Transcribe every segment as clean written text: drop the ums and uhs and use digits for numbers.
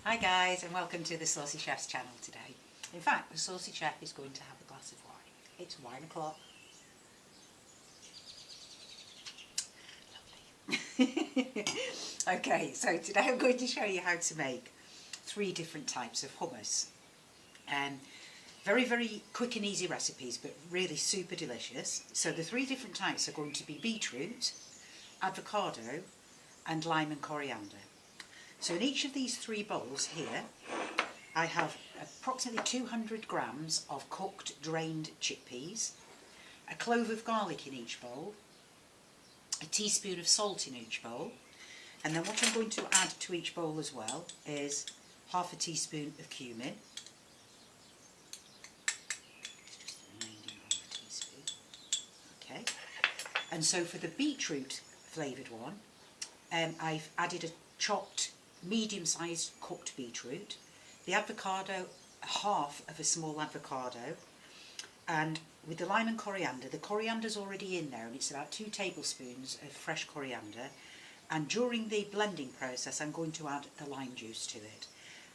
Hi guys, and welcome to the Saucy Chef's channel today. In fact, the Saucy Chef is going to have a glass of wine. It's wine o'clock. Lovely. Okay, so today I'm going to show you how to make 3 different types of hummus. Very quick and easy recipes, but really super delicious. So the 3 different types are going to be beetroot, avocado, and lime and coriander. So in each of these 3 bowls here, I have approximately 200 grams of cooked drained chickpeas, a clove of garlic in each bowl, a teaspoon of salt in each bowl, and then what I'm going to add to each bowl as well is half a teaspoon of cumin. It's just the remaining half a teaspoon. Okay. And so for the beetroot flavoured one, I've added a chopped medium-sized cooked beetroot, the avocado, half of a small avocado, and with the lime and coriander, the coriander's already in there and it's about 2 tablespoons of fresh coriander, and during the blending process I'm going to add the lime juice to it.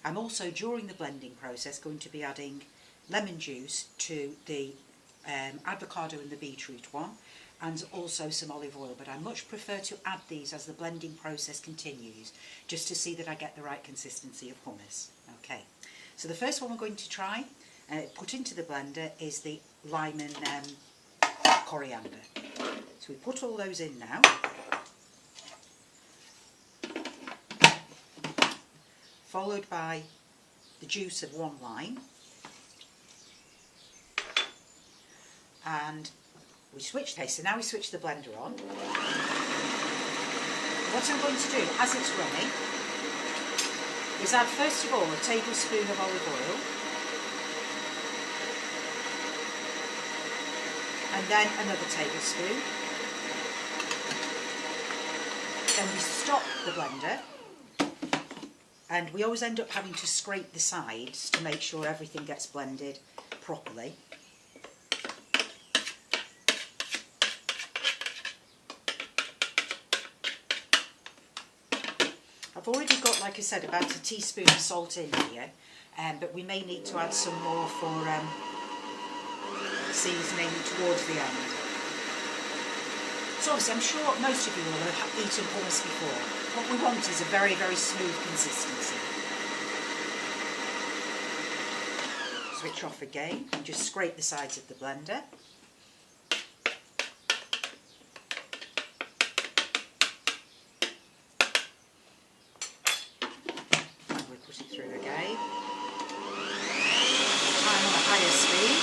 I'm also during the blending process going to be adding lemon juice to the avocado and the beetroot one, and also some olive oil, but I much prefer to add these as the blending process continues, just to see that I get the right consistency of hummus. Okay, so the first one we're going to try, put into the blender, is the lime and coriander. So we put all those in now. Followed by the juice of 1 lime. And we switch this, so now we switch the blender on. What I'm going to do, as it's running, is add first of all a tablespoon of olive oil, and then another tablespoon. Then we stop the blender, and we always end up having to scrape the sides to make sure everything gets blended properly. I've already got, like I said, about a teaspoon of salt in here, but we may need to add some more for seasoning towards the end. So obviously I'm sure most of you will have eaten hummus before. What we want is a very smooth consistency. Switch off again and just scrape the sides of the blender. Put it through again. Time on a higher speed.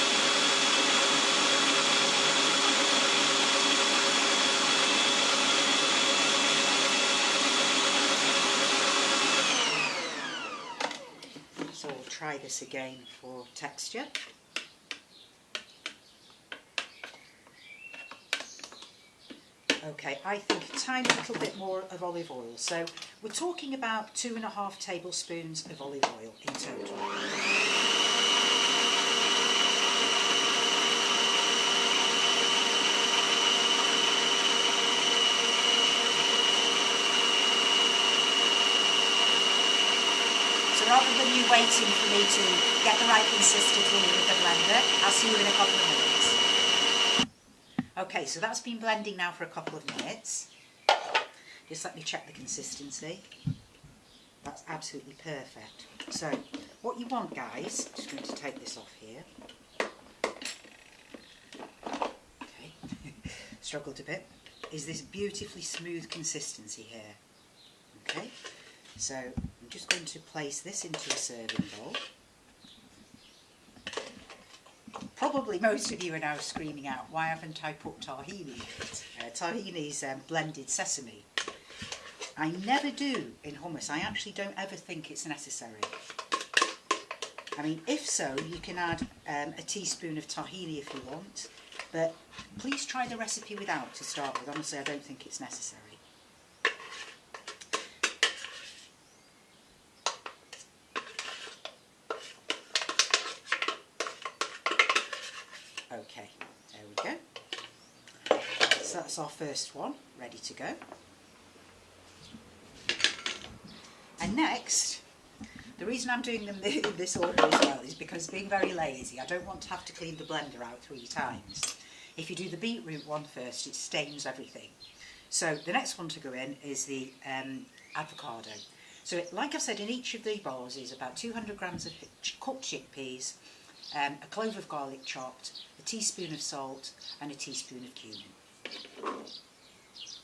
So we'll try this again for texture. Okay, I think a tiny little bit more of olive oil. So we're talking about 2.5 tablespoons of olive oil in total. So rather than you waiting for me to get the right consistency with the blender, I'll see you in a couple of minutes. Okay, so that's been blending now for a couple of minutes. Just let me check the consistency. That's absolutely perfect. So, what you want, guys, just going to take this off here. Okay, struggled a bit. Is this beautifully smooth consistency here. Okay, so I'm just going to place this into a serving bowl. Probably most of you are now screaming out, why haven't I put tahini in it? Tahini is blended sesame. I never do in hummus. I actually don't ever think it's necessary. I mean, if so, you can add a teaspoon of tahini if you want, but please try the recipe without to start with. Honestly, I don't think it's necessary. Okay, there we go. So that's our first one, ready to go. And next, The reason I'm doing them in this order as well is because being very lazy, I don't want to have to clean the blender out 3 times. If you do the beetroot one first, it stains everything. So the next one to go in is the avocado. So like I've said, in each of the bowls is about 200 grams of cooked chickpeas, a clove of garlic chopped, a teaspoon of salt and a teaspoon of cumin.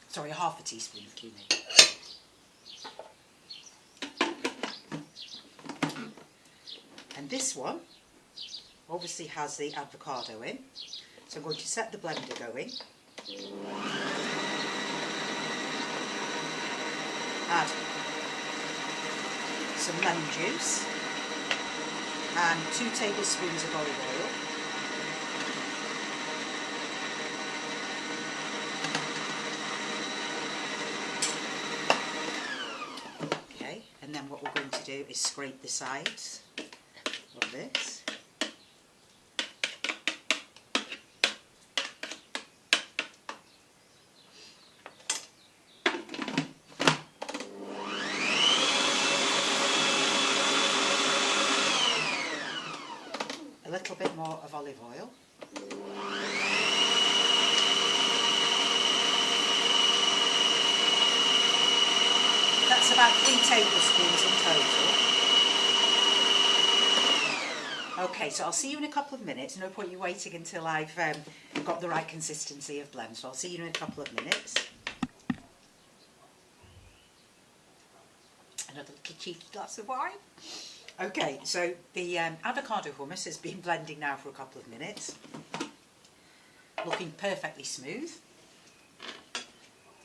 Sorry, half a teaspoon of cumin. And this one obviously has the avocado in. So I'm going to set the blender going. Add some lemon juice and 2 tablespoons of olive oil. Okay, and then what we're going to do is scrape the sides of this. A little bit more of olive oil. That's about 3 tablespoons in total. Okay, so I'll see you in a couple of minutes. No point you waiting until I've got the right consistency of blend. So I'll see you in a couple of minutes. Another little cheeky glass of wine. Okay, so the avocado hummus has been blending now for a couple of minutes. Looking perfectly smooth.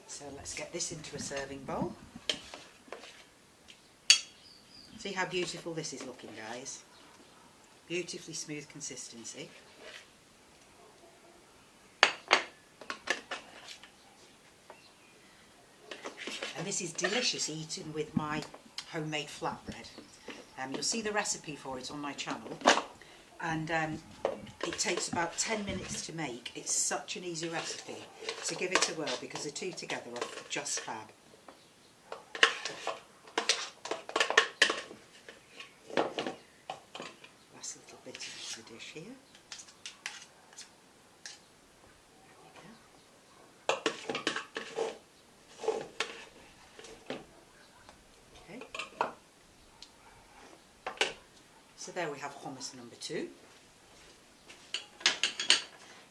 So let's get this into a serving bowl. See how beautiful this is looking, guys. Beautifully smooth consistency. And this is delicious eaten with my homemade flatbread. You'll see the recipe for it on my channel, and it takes about 10 minutes to make. It's such an easy recipe, so give it a whirl because the two together are just fab. Last little bit of the dish here. So there we have hummus number 2.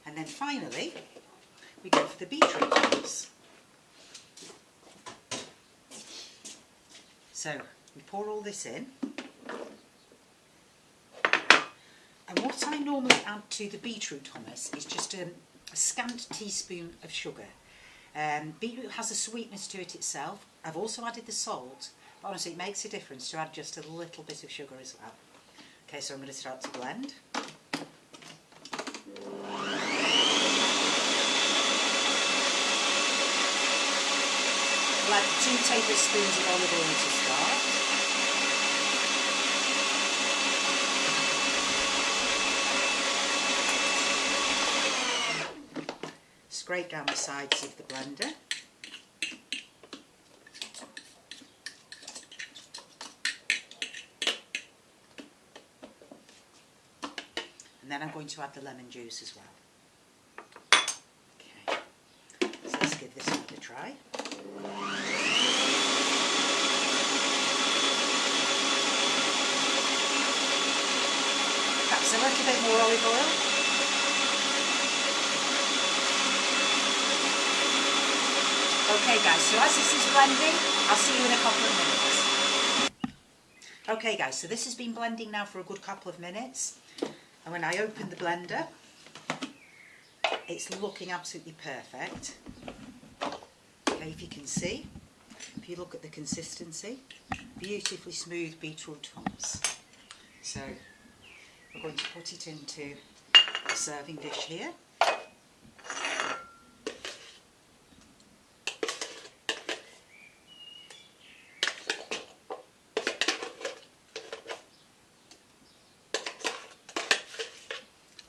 And then finally, we go for the beetroot hummus. So we pour all this in. And what I normally add to the beetroot hummus is just a scant teaspoon of sugar. Beetroot has a sweetness to it itself. I've also added the salt, but honestly it makes a difference to add just a little bit of sugar as well. Okay, so I'm going to start to blend. We'll add 2 tablespoons of olive oil to start. Scrape down the sides of the blender. And then I'm going to add the lemon juice as well. Okay, so let's give this another try. Perhaps a little bit more olive oil. Okay guys, so as this is blending, I'll see you in a couple of minutes. Okay guys, so this has been blending now for a good couple of minutes. And when I open the blender, it's looking absolutely perfect. Okay, if you can see, if you look at the consistency, beautifully smooth beetroot hummus. So we're going to put it into a serving dish here.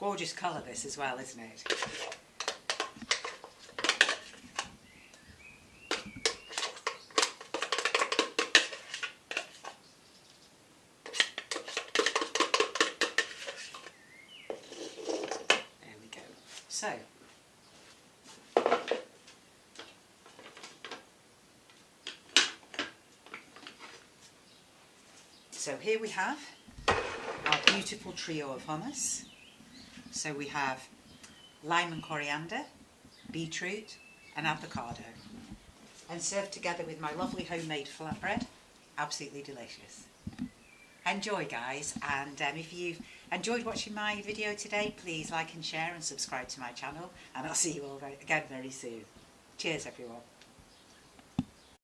Gorgeous colour this as well, isn't it? So here we have our beautiful trio of hummus. So we have lime and coriander, beetroot and avocado, and served together with my lovely homemade flatbread. Absolutely delicious. Enjoy, guys, and if you've enjoyed watching my video today, please like and share and subscribe to my channel, and I'll see you all again very soon. Cheers everyone.